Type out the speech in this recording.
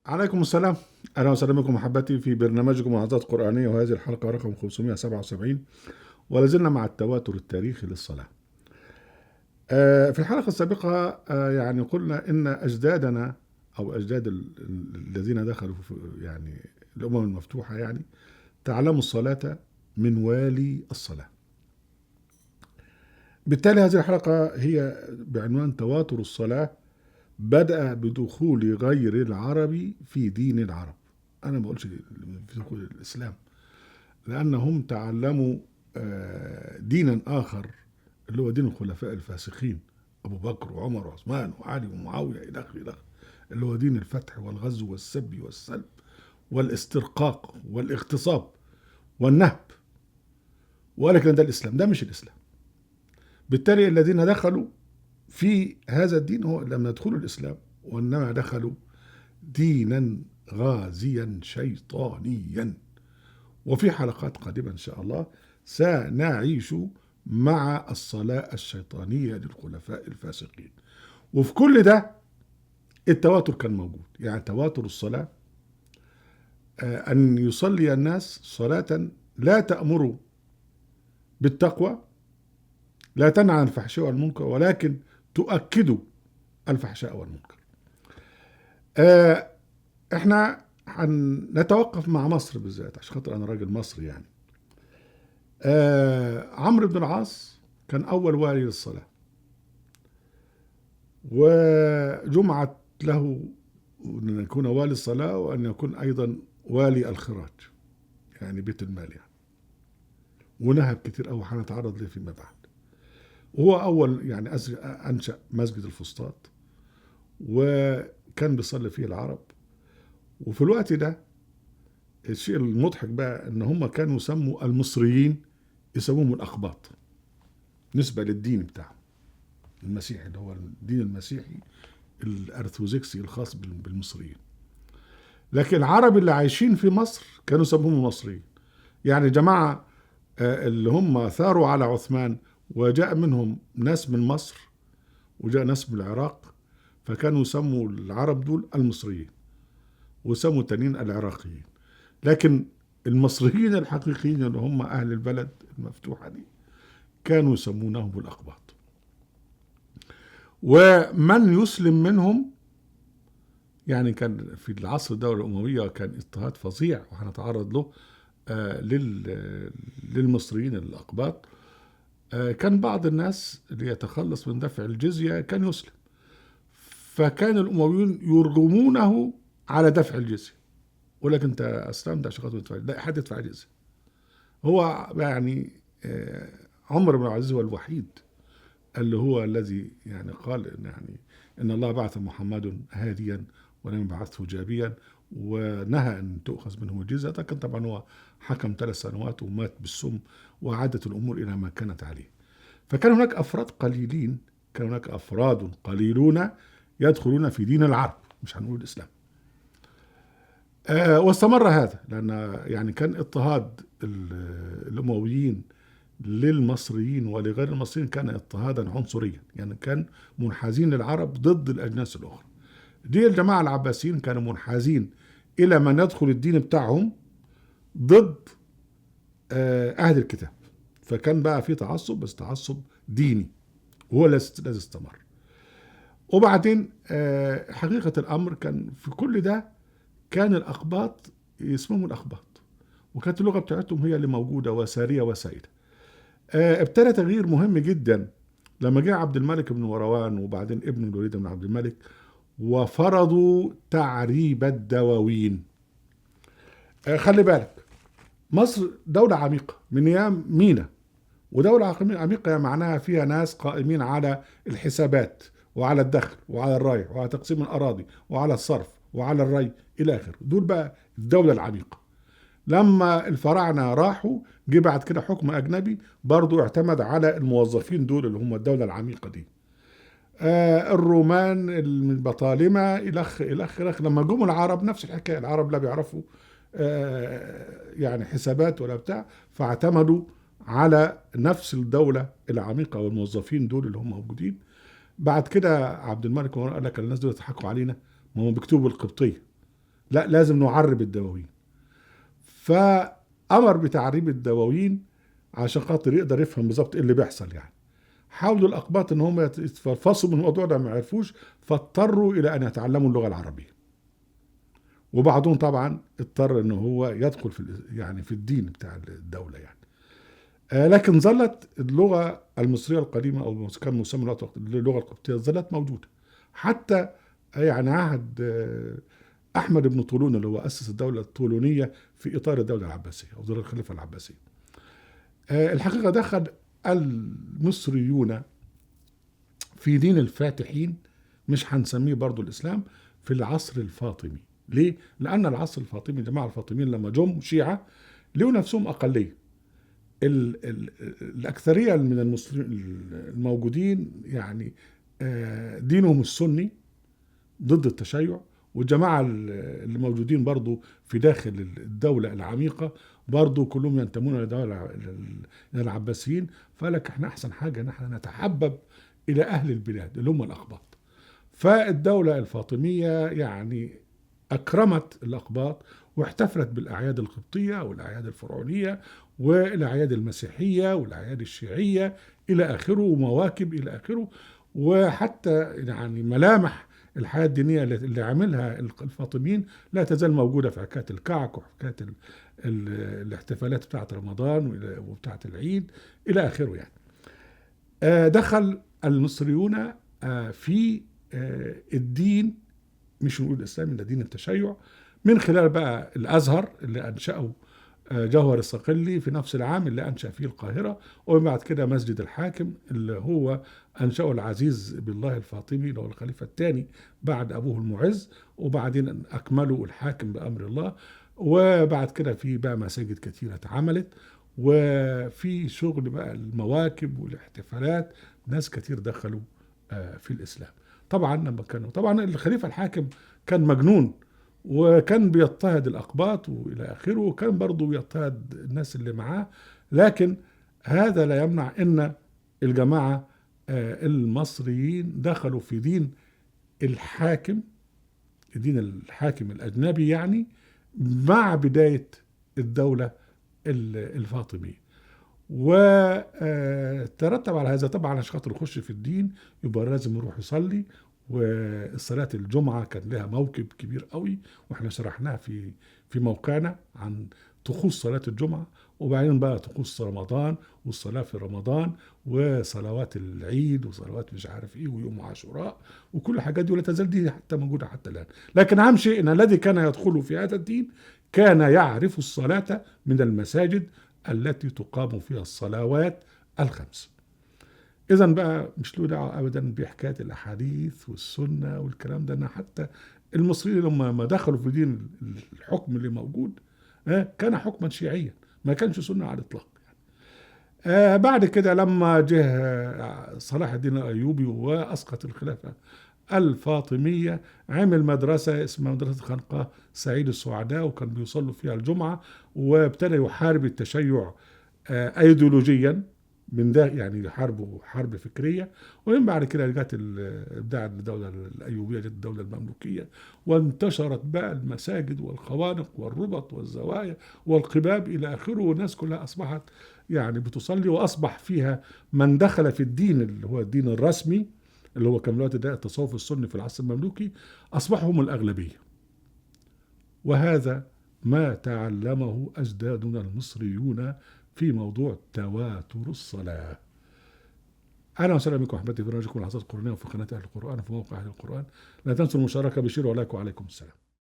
عليكم السلام. أهلا وسهلا بكم أحبتي في برنامجكم محاضرات قرآنية، وهذه الحلقة رقم 577، ولازلنا مع التواتر التاريخي للصلاة. في الحلقة السابقة يعني قلنا إن أجدادنا أو أجداد الذين دخلوا في يعني الأمم المفتوحة يعني تعلموا الصلاة من والي الصلاة. بالتالي هذه الحلقة هي بعنوان تواتر الصلاة بدأ بدخول غير العرب في دين العرب. أنا ما بقولش في دخول الإسلام، لأنهم تعلموا دينا آخر اللي هو دين الخلفاء الفاسقين، أبو بكر وعمر وعثمان وعلي ومعاوية إلى آخره إلى آخره، اللي هو دين الفتح والغزو والسب والسلب والاسترقاق والاغتصاب والنهب. ولكن ده الإسلام، ده مش الإسلام. بالتالي الذين دخلوا في هذا الدين هو لم يدخلوا الإسلام، وإنما دخلوا دينا غازيا شيطانيا. وفي حلقات قادمة إن شاء الله سنعيش مع الصلاة الشيطانية للخلفاء الفاسقين. وفي كل ده التواتر كان موجود، يعني تواتر الصلاة، أن يصلي الناس صلاة لا تأمر بالتقوى، لا تنهى عن الفحشاء والمنكر، ولكن تؤكد الفحشاء والمنكر. احنا هنتوقف مع مصر بالذات عشان خاطر انا راجل مصري يعني. عمرو بن العاص كان اول والي للصلاة، وجمعت له ان يكون والي الصلاة وان يكون ايضا والي الخراج، يعني بيت المال يعني. ونهب كتير قوي هنتعرض ليه فيما بعد. وهو اول يعني انشأ مسجد الفسطاط، وكان بيصلي فيه العرب. وفي الوقت ده الشيء المضحك بقى ان هم كانوا يسموا المصريين يسموهم الاقباط، نسبة للدين بتاعهم المسيحي، اللي هو الدين المسيحي الارثوذكسي الخاص بالمصريين. لكن العرب اللي عايشين في مصر كانوا يسموهم المصريين. يعني جماعة اللي هم ثاروا على عثمان، وجاء منهم ناس من مصر وجاء ناس من العراق، فكانوا يسموا العرب دول المصريين، وسموا التانيين العراقيين. لكن المصريين الحقيقيين اللي هم أهل البلد المفتوحة دي كانوا يسمونهم الأقباط. ومن يسلم منهم يعني كان في العصر الدولة الأموية كان اضطهاد فظيع، وهنتعرض له للمصريين الأقباط. كان بعض الناس اللي يتخلص من دفع الجزية كان يسلم، فكان الأمويون يرغمونه على دفع الجزية. ولكن أنت أسلمت عشان خاطر تدفع، لا حد يدفع الجزية. هو يعني عمر بن العزيز هو الوحيد اللي هو الذي يعني قال يعني إن الله بعث محمد هاديا ولم يبعثه جابيا، ونهى أن تؤخذ منه الجزية. لكن طبعا هو حكم 3 سنوات ومات بالسم، وعادت الأمور إلى ما كانت عليه. فكان هناك أفراد قليلين، كان هناك أفراد قليلون يدخلون في دين العرب، مش هنقول الإسلام. واستمر هذا لأن يعني كان اضطهاد الأمويين للمصريين ولغير المصريين كان اضطهادا عنصريا، يعني كان منحازين للعرب ضد الأجناس الأخرى. دي الجماعة العباسيين كانوا منحازين إلى من يدخل الدين بتاعهم ضد أهل الكتاب. فكان بقى في تعصب، بس تعصب ديني، وهو الذي استمر. وبعدين حقيقة الأمر كان في كل ده كان الأقباط اسمهم الأقباط، وكانت اللغة بتاعتهم هي اللي موجودة وسارية وسائدة. ابتدى تغيير مهم جدا لما جاء عبد الملك بن مروان وبعدين ابن الوليد بن عبد الملك، وفرضوا تعريب الدواوين. خلي بالك، مصر دولة عميقة من أيام مينا، ودولة عميقة معناها فيها ناس قائمين على الحسابات وعلى الدخل وعلى الرايح وعلى تقسيم الأراضي وعلى الصرف وعلى الري إلى آخره. دول بقى الدولة العميقة. لما الفراعنة راحوا جه بعد كده حكم أجنبي برضو اعتمد على الموظفين دول اللي هم الدولة العميقة دي. الرومان، البطالمة، إلخ إلخ إلخ. لما جم العرب نفس الحكاية، العرب لا بيعرفوا يعني حسابات ولا بتاع، فاعتمدوا على نفس الدولة العميقة والموظفين دول اللي هم موجودين. بعد كده عبد الملك قال لك الناس دول يضحكوا علينا، ما هم بيكتبوا بالقبطية، لا لازم نعرب الدواوين. فأمر بتعريب الدواوين عشان خاطر يقدر يفهم بالظبط ايه اللي بيحصل يعني. حاولوا الأقباط إن هم يتفلفصوا من الموضوع ده، ما عرفوش، فاضطروا إلى أن يتعلموا اللغة العربية. وبعضهم طبعا اضطر إن هو يدخل في يعني في الدين بتاع الدولة يعني. لكن ظلت اللغة المصرية القديمة أو كان مسمى اللغة القبطية ظلت موجودة حتى يعني عهد أحمد بن طولون اللي هو أسس الدولة الطولونية في إطار الدولة العباسية أو دور الخلافة العباسية. الحقيقة دخل المصريون في دين الفاتحين، مش هنسميه برضو الإسلام، في العصر الفاطمي. ليه؟ لأن العصر الفاطمي، الجماعة الفاطميين لما جم شيعة لقوا نفسهم أقلية. الأكثرية من المسلمين الموجودين يعني دينهم السني ضد التشيع، والجماعة اللي موجودين برضو في داخل الدولة العميقة برضو كلهم ينتمون لدولة العباسيين. فقالك احنا أحسن حاجة ان احنا نتحبب إلى أهل البلاد اللي هم الأقباط. فالدولة الفاطمية يعني أكرمت الأقباط واحتفلت بالأعياد القبطية والأعياد الفرعونية والأعياد المسيحية والأعياد الشيعية إلى آخره، ومواكب إلى آخره. وحتى يعني ملامح الحياة الدينية اللي عملها الفاطميين لا تزال موجودة في حكاية الكعك وحكاية الاحتفالات بتاعة رمضان وبتاعة العيد إلى آخره يعني. دخل المصريون في الدين، مش نقول الإسلام، ده دين التشيع، من خلال بقى الأزهر اللي أنشأه جوهر الصقلي في نفس العام اللي أنشأ فيه القاهرة، وبعد كده مسجد الحاكم اللي هو أنشأه العزيز بالله الفاطمي اللي هو الخليفة الثاني بعد أبوه المعز، وبعدين أكملوا الحاكم بأمر الله. وبعد كده في بقى مساجد كثيرة اتعملت، وفي شغل بقى المواكب والاحتفالات، ناس كثير دخلوا في الإسلام. طبعا لما كانوا طبعا الخليفة الحاكم كان مجنون، وكان بيضطهد الأقباط وإلى آخره، وكان برضه بيضطهد الناس اللي معاه. لكن هذا لا يمنع أن الجماعة المصريين دخلوا في دين الحاكم، دين الحاكم الأجنبي يعني، مع بداية الدولة الفاطمية. وترتب على هذا طبعا عشان خاطر يخش في الدين يبقى لازم يروح يصلي. والصلاة الجمعة كان لها موكب كبير قوي، واحنا شرحناها في موقعنا عن طقوس صلاة الجمعة، وبعدين بقى طقوس رمضان والصلاة في رمضان وصلوات العيد وصلوات مش عارف ايه ويوم عاشوراء وكل الحاجات دي، ولا تزال دي حتى موجودة حتى الآن. لكن أهم شيء أن الذي كان يدخل في هذا الدين كان يعرف الصلاة من المساجد التي تقام فيها الصلوات الخمس. إذا بقى مش له دعوة أبدا بحكاية الأحاديث والسنة والكلام ده. أنا حتى المصريين لما ما دخلوا في دين الحكم اللي موجود كان حكما شيعيا، ما كانش سنة على الإطلاق يعني. بعد كده لما جه صلاح الدين الأيوبي وأسقط الخلافة الفاطمية، عمل مدرسة اسمها مدرسة خنقاء سعيد السعداء، وكان بيصلوا فيها الجمعة، وابتدى يحارب التشيع أيديولوجيا من ده، يعني يحاربوا حرب فكرية. ومن بعد كده جت ابداع الدولة الأيوبية، جت الدولة المملوكية، وانتشرت بقى المساجد والخوانق والربط والزوايا والقباب إلى آخره، والناس كلها أصبحت يعني بتصلي، وأصبح فيها من دخل في الدين اللي هو الدين الرسمي اللي هو كان دلوقتي ده التصوف السني في العصر المملوكي، أصبحوا هم الأغلبية. وهذا ما تعلمه أجدادنا المصريون في موضوع تواتر الصلاة. أهلا وسهلا بكم أحبتي في برنامجكم لحظات قرآنية وفي قناة أهل القرآن وفي موقع أهل القرآن. لا تنسوا المشاركة بشير ولايك، وعليكم السلام.